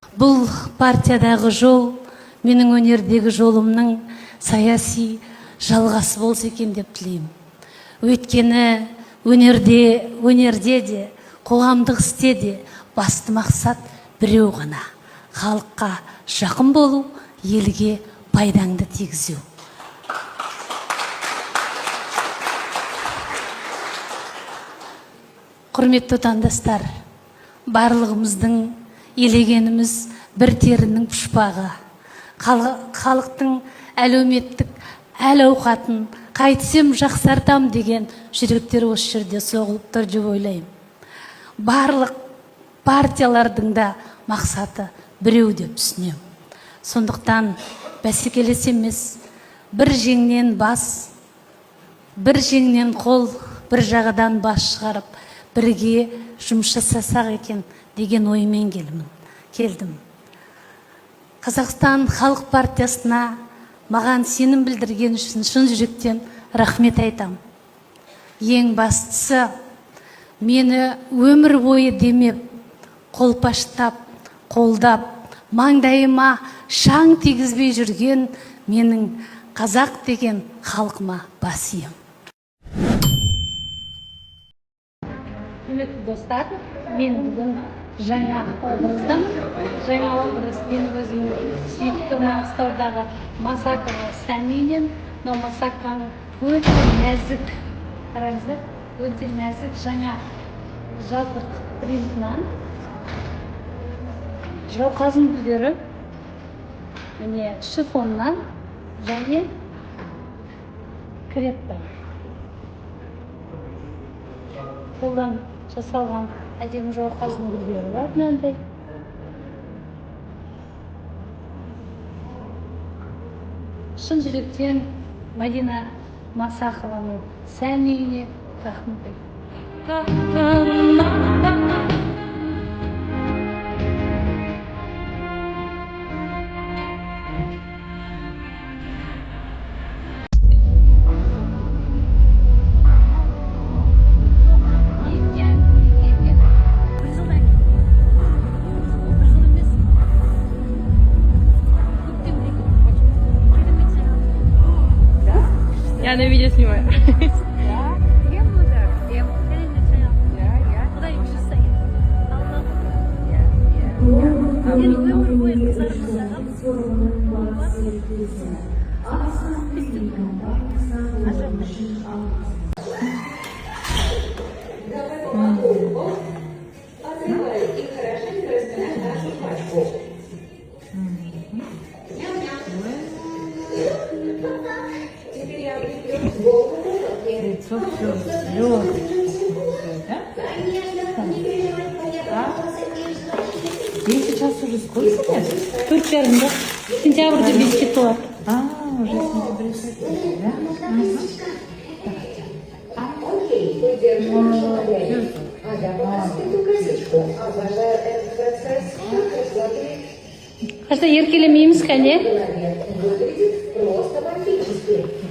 Бұл партиядағы жол менің өнердегі жолымның саяси жалғасы болса екен деп тілеймін. Өйткені өнерде де, қоғамдық істе де басты мақсат біреу ғана: халыққа жақын болу, елге пайдаңды тигізу. Құрметті отандастар, барлығымыздың елегеніміз бір терінің пұшпағы. Халықтың әлеуметтік әл-ауқатын қайтсем жақсартам деген жүректер осы жерде соғылып тұр деп ойлаймын. Барлық партиялардың да мақсаты біреу деп түсінемін. Сондықтан бәсекелес емес, бір жеңнен бас, бір жеңнен қол, бір жағадан бас шығарып, бірге жұмыс жасасақ екен деген оймен келдім. Қазақстан Халық партиясына маған сенім білдірген үшін шын жүректен рахмет айтам. Ең бастысы, мені өмір бойы демеп, қолпаштап, қолдап, маңдайыма шаң тигізбей жүрген менің қазақ деген халқыма бас ием. Құрметті достар, мен бүгін жаңа образдамын. Жаңа образ мен өзімнің сүйікті Маңғыстаудағы Масақова Сәнинен. Но Масақованың өте нәзік, қараңыздар, өте нәзік жаңа жаздық принтынан жауқазын гүлдері, міне шифоннан және креппен қолдан жасалған әдемі жауқазын гүлдері бар. Мынандай шын жүректен Мадина Масақованың Сән үйіне рахмет. Я на видео снимаю. Лицо все зеленое. Ей сейчас уже сколько лет? Түрктерінде сентябрьде беске толады. Уже сентябрь хотели, да? Қашта еркелемейміз кәне?